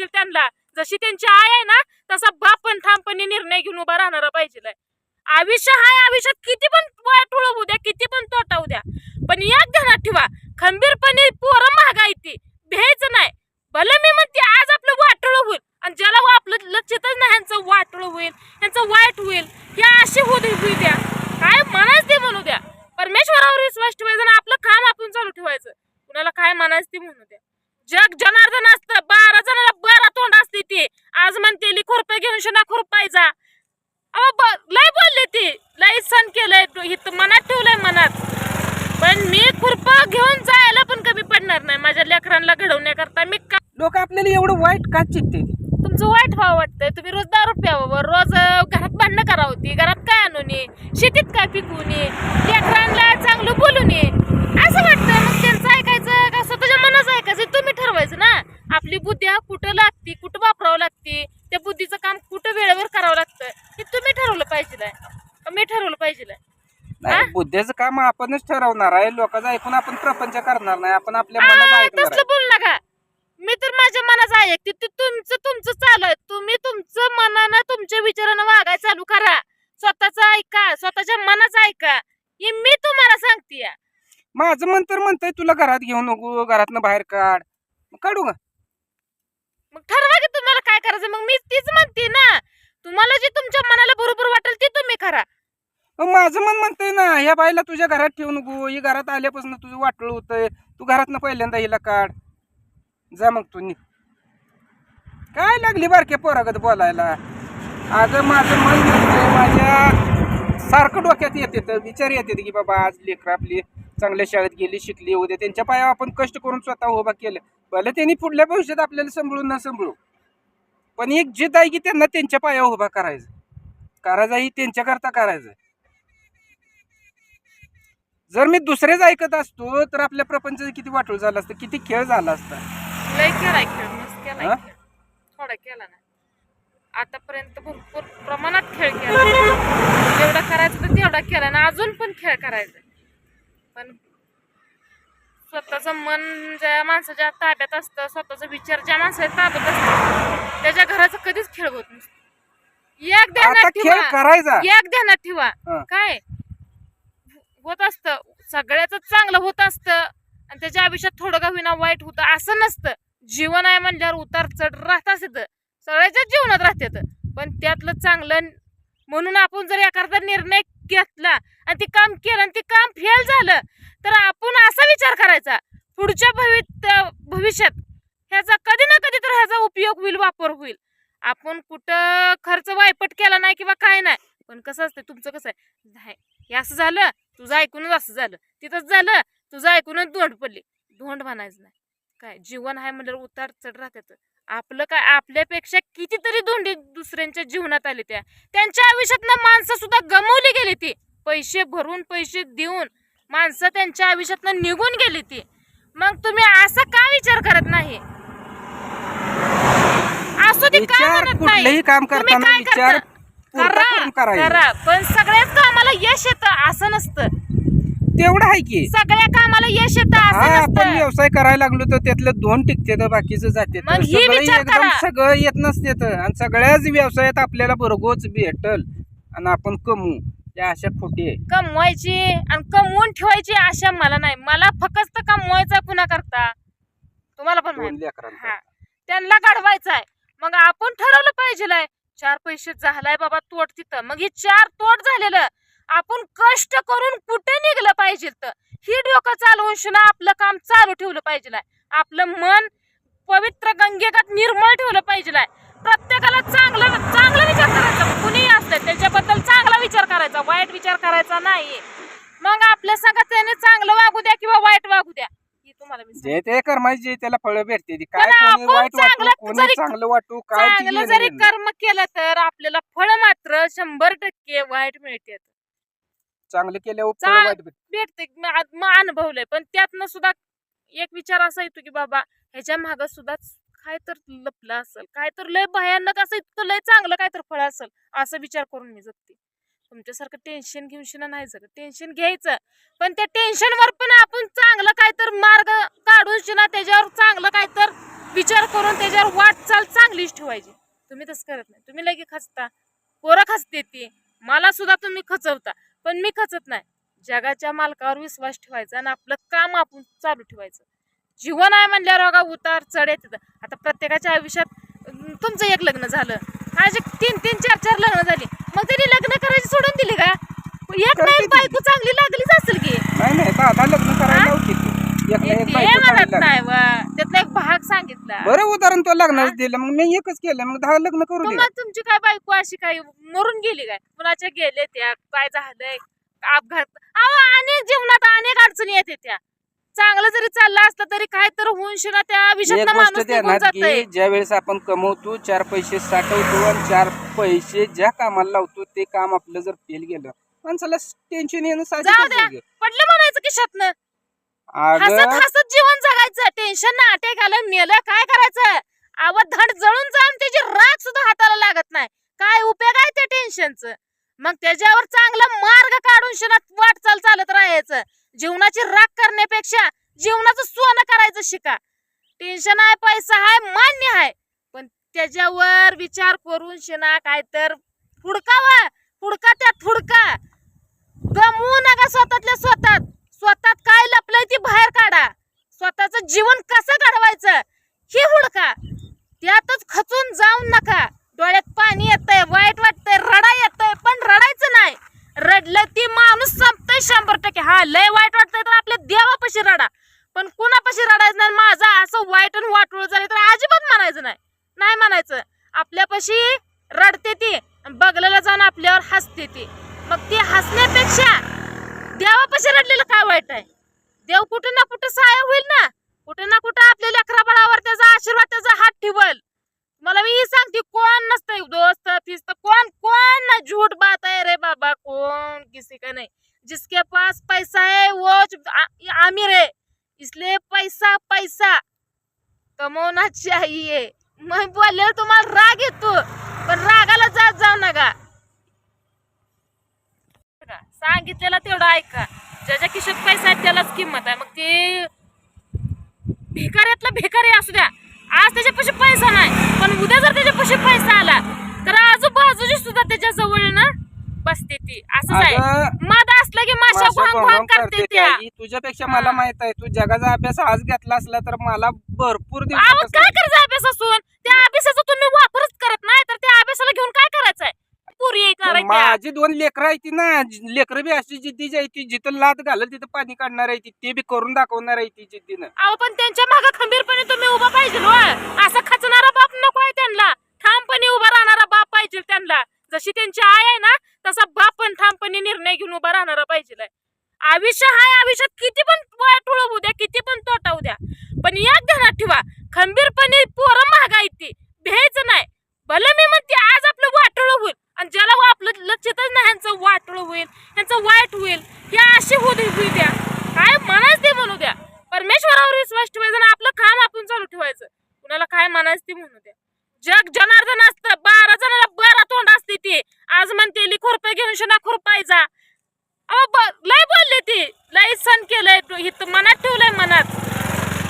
पाहिजे त्यांना. जशी त्यांची आई आहे ना तसा बाप पण ठामपणे निर्णय घेऊन उभा राहणारा पाहिजे. आयुष्य हाय, आयुष्यात किती पण वाईट होऊ द्या, किती पण तोटा होऊ द्या, पण एक ध्यानात ठेवा, खंबीरपणे पोरं महागाई ती भ्यायचं नाही. भले मी म्हणते आज आपलं वाटोळ होईल आणि ज्याला आपलं लक्षातच नाही ह्यांचं वाटोळ होईल, ह्यांचं वाईट होईल, हे अशी होऊ द्या, काय म्हणायचं ते म्हणू द्या. परमेश्वरावर विश्वास ठेवायचा आणि आपलं काम आपण चालू ठेवायचं. कुणाला काय म्हणायचं ते म्हणू द्या. जग जनार्दन असतं, 12 जणाला 12 तोंड असते. ते आज म्हणते खुरपे घेऊन शना खुरपायचा. लय बोलले ती, लय सण केलंय, मनात ठेवलंय मनात. पण मी खुरप घेऊन जायला पण कमी पडणार नाही माझ्या लेकरांना घडवण्याकरता. मी लोक आपल्याला एवढं वाईट का चित्ते? तुमचं वाईट व्हावं वाटतंय. तुम्ही रोज दारू प्यावं, रोज घरात भांडणं करावं, होती घरात काय आणून ये, शेतीत काय पिकवून ये, लेकरांना चांगलं बोलून ये असं वाटतं. मग त्यांचं ऐकायचं का स्वतःच्या मनाचं ऐकायचं? तुम्ही ठरवायचं ना. आपली बुद्धी कुठं लागते, कुठं वापरावं लागते, त्या बुद्धीचं काम कुठं वेळेवर करावं लागतं हे तुम्ही ठरवलं पाहिजे. मी ठरवलं पाहिजे. बुद्धीचं काम आपणच ठरवणार आहे. लोकांचं ऐकून आपण प्रपंच करणार नाही. आपण आपल्या मनाचं ऐकणार. तसलं बोल नका. मी तर माझ्या मनाचं ऐकते. ते तुमचं चालू आहे. तुम्ही तुमचं मनानं तुमच्या विचारानं वागायला चालू करा. स्वतःच ऐका, स्वतःच्या मनाचं ऐका, हे मी तुम्हाला सांगते. माझं मन तर म्हणतंय तुला घरात घेऊन नको, घरातनं बाहेर काढ. काढू का? मग ठरवा की तुम्हाला काय करायचं. मग मी तीच म्हणते ना, तुम्हाला जे तुमच्या मनाला बरोबर वाटेल ते तुम्ही करा. माझं मन म्हणतंय ना, ह्या बाईला तुझ्या घरात ठेवू नको, ही घरात आल्यापासून तुझं वाटळ होतंय, तू घरातनं पहिल्यांदा हिला काढ, जा मग तू नी. काय लागली बारक्या पोरागत बोलायला? अगं माझं मन म्हणतंय, माझ्या सारखं डोक्यात येते, विचार येते की बाबा आज लेकरं आपली चांगल्या शाळेत गेली, शिकली, उद्या त्यांच्या पायावर आपण कष्ट करून स्वतः उभा केलं. भले त्यांनी पुढल्या भविष्यात आपल्याला सांभाळून न सांभाळू, पण एक जिद्द आहे की त्यांना त्यांच्या पायावर उभा करायचं ही त्यांच्याकरता करायचं. जर मी दुसरेच ऐकत असतो तर आपल्या प्रपंचाचं किती वाटोळ झालं असतं, किती खेळ झाला असता. लय केलाय खेळ, मस्त केलाय. थोडा केला नाही आतापर्यंत, भरपूर प्रमाणात खेळ केला. जेवढा करायचं तर तेवढा केला ना, अजून पण खेळ करायचा. पण स्वतःचं मन ज्या माणसाच्या ताब्यात असतं, स्वतःचा विचार ज्या माणसाच्या ताब्यात असतं, त्याच्या घराचा कधीच खेळ होत नसतो. एक ध्यानात ठेवा, काय होत असतं सगळ्याच चांगलं होत असतं आणि त्याच्या आयुष्यात थोडं का होईना वाईट होतं असं नसतं. जीवन आहे म्हणल्यावर उतार चढ राहत असत, सगळ्याच्याच जीवनात राहतात. पण त्यातलं चांगलं म्हणून आपण जर एखादा निर्णय घेतला आणि ते काम केलं आणि ते काम फेल झालं तर आपण असा विचार करायचा, पुढच्या भविष्यात ह्याचा कधी ना कधी तर ह्याचा उपयोग होईल, वापर होईल. आपण कुठं खर्च वायपट केला नाही किंवा काय नाही. पण कसं असतं तुमचं, कसं आहे, हे असं झालं तुझं ऐकूनच असं झालं, तिथंच झालं तुझं ऐकूनच धोंड पडली. धोंड म्हणायचं नाही. काय जीवन आहे म्हणल्यावर उतार चढ राहतात. आपलं काय, आपल्यापेक्षा कितीतरी धोंडी दुसऱ्यांच्या जीवनात आले, त्यांच्या आयुष्यातनं माणसं सुद्धा गमावली गेली. ती पैसे भरून, पैसे देऊन माणसं त्यांच्या आयुष्यातनं निघून गेली. ती मग तुम्ही असा का विचार करत नाही? असू दे, काय म्हणत नाही, काम करताना विचार करा, पण सगळ्याच कामाला यश येतं असं नसतं. तेवढं आहे की सगळ्या कामाला यश येतं असं नसतं. आपण व्यवसाय करायला लागलो तर त्यातलं दोन टिकते तर बाकीचं जाते. एकदम सगळं येत नसते आणि सगळ्याच व्यवसायात आपल्याला बरोगोच भेटल आणि आपण कमवू, या आशा खोटी आहे. कमवायची आणि कमवून ठेवायची आशा मला नाही. मला फक्त कमवायचा पुन्हा करता, तुम्हाला पण त्यांना घडवायचं आहे. मग आपण ठरवलं पाहिजे, 4 पैसे झालाय बाबा तोट तिथं, मग हे 4 तोट झालेलं आपण कष्ट करून कुठे निघलं पाहिजे तर ही डोकं चालवून शिना आपलं काम चालू ठेवलं पाहिजे. आपलं मन पवित्र गंगेगत निर्मळ ठेवलं पाहिजे. प्रत्येकाला चांगला विचार करायचा, कुणीही असतं त्याच्याबद्दल चांगला विचार करायचा, वाईट विचार करायचा नाही. मग आपल्या संगत त्याने चांगलं वागू द्या किंवा वाईट वागू द्या, ही तुम्हाला जे ते कर्माची जे त्याला फळ भेटते. काय चांगलं वाटू, काय चांगलं जरी कर्म केलं तर आपल्याला फळ मात्र 100% वाईट मिळते. चांगलं केल्यावर वाईट भेटते, अनुभवलंय. पण त्यातनं सुद्धा एक विचार असा येतो की बाबा ह्याच्या माग सुद्धा काय तर लपलं असेल, काय तर लय भयानक असं, इतकं लय चांगलं काय तर फळ असेल, असं विचार करून मी जगते. तुमच्यासारखं टेन्शन घेऊन शिना नाही जगत. टेन्शन घ्यायचं, पण त्या टेन्शनवर पण आपण चांगलं काय तर मार्ग काढून शिना, त्याच्यावर चांगलं काय तर विचार करून त्याच्यावर वाटचाल चांगलीच ठेवायची. तुम्ही तसं करत नाही. तुम्ही लगे खचता, पोरं खचते ती, मला सुद्धा तुम्ही खचवता, पण मी खचत नाही. जगाच्या मालकावर विश्वास ठेवायचा आणि आपलं काम आपण चालू ठेवायचं. जीवन आहे म्हणल्यावर बघा उतार चढ येतात. आता प्रत्येकाच्या आयुष्यात तुमचं एक लग्न झालं, माझे 3-3, 4-4 लग्न झाली, मग त्यांनी लग्न करायची सोडून दिली का? एक नाही बायको चांगली लागलीच असेल की. नाही दादा लग्न करायला लावते तू. एक ना एक ते बायको म्हणत चांगली लागली. नाही वा, त्यातला एक भाग सांगितला. बरं उदाहरण तो लग्नाचं दिलं, मग मी एकच केलं, मग 10 लग्न करू दे. मग तुमची काय बायको अशी काय मरून गेली काय? कुणाच्या गेले त्या, काय झालंय, अपघात, अहो अनेक जीवनात अनेक अडचणी येते त्या. चांगलं जरी चाललं असलं तरी काय तर होऊन शिना त्या एक विषयात गोष्ट माणूस निघून ध्यानात जातंय. घे, ज्या वेळेस आपण कमवतो 4 पैसे साठवतो आणि 4 पैसे ज्या कामाला लावतो ते काम आपलं जर फेल गेलं, माणसाला टेन्शन येणं जाऊ साहजिकच द्या, आहे. पडलं म्हणायचं खिशातनं, हसत अगं हसत जीवन जगायचं. टेन्शन ना अटॅक आलं मेलं काय करायचं? आवड धड जळून जाऊन त्याची राग सुद्धा हाताला लागत नाही. काय उपयोग आहे त्या टेन्शनचं? मग त्याच्यावर चांगला मार्ग काढून शिनात वाटचाल चालत राहायचं. जीवनाची राग करण्यापेक्षा जीवनाचं सोनं करायचं शिका. टेन्शन आहे, पैसा आहे, मान्य आहे, पण त्याच्यावर विचार करून शिना काय तर फुडकावा, फुडका त्यात फुडका. गमवू नका स्वतःतल्या स्वतःत. स्वतःत काय लपलंय ती बाहेर काढा. स्वतःचं जीवन कसं घडवायचं हे हुडका. त्यातच खचून जाऊ नका. डोळ्यात पाणी येतंय, वाईट वाटतंय, रडा येतंय, पण रडायचं नाही. रडलं ती माणूस संपतंय 100%. हा लय वाईट वाटतंय तर आपल्या देवापाशी रडा, पण कुणापाशी रडायचं नाही. माझा असं वाईट आणि वाटोळ झालं तर अजिबात म्हणायचं नाही. नाही म्हणायचं. आपल्यापाशी रडते ती, बघलेला जाऊन आपल्यावर हसते ती. मग ती हसण्यापेक्षा देवापाशी रडलेलं काय वाईट आहे? देव कुठे ना कुठे सहाय्य होईल ना, कुठे ना कुठे आपल्या लेकरा बाळावर त्याचा आशीर्वाद, त्याचा हात ठेवल. मला मी सांगते, कोण नसतंय दोस्त फिस्त, कोण कोण ना, झूठ बात है रे बाबा, कोण किसी का नहीं. जिसके पास पैसा है वो अमीर है, इसलिए पैसा पैसा कमवना चाहिए. मैं बोलले तुम्हाला राग येतो, पण रागाला जाऊ नका. सांगितलेला तेवढं ऐका. ज्याच्या खिशात पैसा आहे त्यालाच किंमत आहे. मग ते भिकाऱ्यातला भिकारी असू द्या, आज त्याच्यापाशी पैसा नाही, पण उद्या जर त्याच्यापाशी पैसा आला तर आजूबाजूची सुद्धा त्याच्या जवळ ना बसते ती. असंच आहे. मध असलं की माशा घोंग करते त्या. तुझ्यापेक्षा मला माहित आहे. तू जगाचा अभ्यास आज घेतला असला तर मला भरपूर अहो काय करायचं अभ्यास असून? त्या अभ्यासाचा तुम्ही वापरच करत नाही तर त्या अभ्यासाला घेऊन काय करायचंय? पुरी येणार आहे त्या. माझी 2 लेकरं आहे ती ना, लेकरं बी अशी जिद्दीची आहे ती, जिथं लात घालल तिथं पाणी काढणार आहे ती, ते बी करून दाखवणार आहे ती जिद्दीनं. अहो पण त्यांच्या मागे खंबीरपणे तुम्ही उभा पाहिजे हो. असं खचणारा बाप नको आहे त्यांना. ठामपणे उभा राहणारा बाप पाहिजे त्यांना. जशी त्यांची आई आहे ना, तसा बाप पण ठामपणे निर्णय घेऊन उभा राहणारा पाहिजे. आयुष्य हाय, आयुष्यात किती पण वाईट होऊ द्या, किती पण तोटा होऊ द्या, पण एक ध्यानात ठेवा, खंबीरपणे पोरं महागाय ती भ्यायचं नाही. भले मी म्हणते आज आपलं वाटोळ होईल आणि ज्याला आपलं लक्षातच नाही ह्यांचं वाटोळ होईल, ह्यांचं वाईट होईल, या अशी होऊ द्या. काय म्हणायचं ते म्हणू द्या. परमेश्वरावर विश्वास ठेवायचा आणि आपलं काम आपण चालू ठेवायचं. कुणाला काय म्हणायचं ते म्हणू द्या. जग जनार्दन असतं, 12 जणांना 12 तोंड असते ती. आज म्हणते खुरपे घेऊन शिना खुरपायचा. अहो लय बोलले ती, लय सण केलंय, मनात ठेवलंय मनात.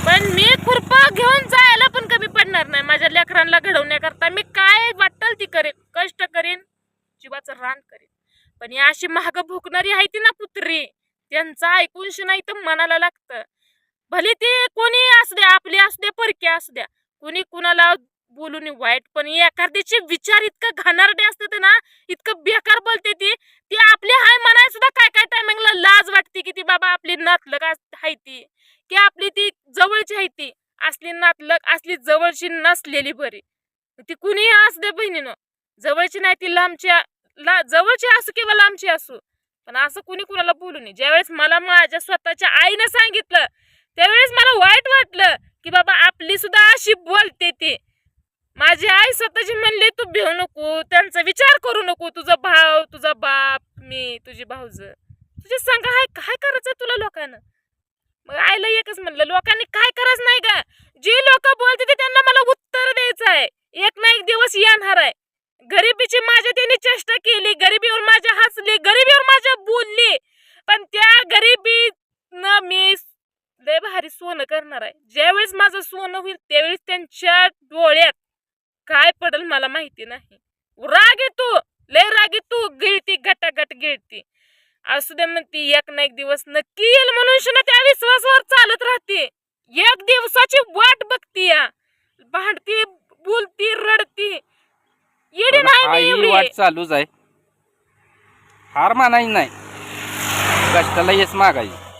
पण मी खुरपा घेऊन जायला पण कमी पडणार नाही. माझ्या लेकरांना घडवण्याकरता मी काय वाटेल ती करेन, कष्ट करेन, जीवाचं रान करेन. पण या अशी महाग भुकणारी आहे ती ना पुत्री, त्यांचं ऐकून नाही तर मनाला लागतं. भले ती कोणी असू द्या, आपली असू द्या, परकी असू द्या, कोणी कुणाला बोलून वाईट, पण एखाद्याचे विचार इतकं घाणारडे असते ना, इतकं बेकार बोलते ती आपली हाय म्हणाय सुद्धा काय काय टायमिंगला लाज वाटते की ती बाबा आपली नातलग आहे ती, की आपली ती जवळची आहे ती. असली नातलग, असली जवळची नसलेली बरी. ती कुणी असू दे बहिणीनं, जवळची नाही ती जवळची असू किंवा लांबची असू, पण असं कुणी कुणाला बोलू नये. ज्यावेळेस मला माझ्या स्वतःच्या आईनं सांगितलं त्यावेळेस मला वाईट वाटलं की बाबा आपली सुद्धा अशी बोलते ती. माझी आई स्वतःची म्हणली तू भिवू नको, त्यांचा विचार करू नको, तुझा भाव, तुझा बाप, मी, तुझी भाऊज, तुझे संग हाय, काय करायचं तुला लोकांना? मग आईला एकच म्हणलं, लोकांनी काय करायचं नाही का? जी लोक बोलते ते त्यांना मला उत्तर द्यायचं आहे. एक ना एक दिवस येणार आहे. गरिबीची माझ्या त्यांनी चेष्टा केली, गरिबीवर माझ्या हसली, गरिबीवर माझ्या बोलली, पण त्या गरिबीनं मी लय भारी सोनं करणार आहे. ज्यावेळेस माझं सोनं होईल त्यावेळेस त्यांच्या डोळ्यात काय पडेल मला माहिती नाही. राग येतो, लय राग येतो, गिळती गटागट गिळती. असू दे म्हणती, एक ना एक दिवस नक्की येईल म्हणून ना त्या विश्वासावर चालत राहते. एक दिवसाची वाट बघती या, भांडती, बोलती, रडती. येडी नाही मी ही एवढी. वाट चालूच आहे. हार मानायची नाही, कष्टाला यश मागायची.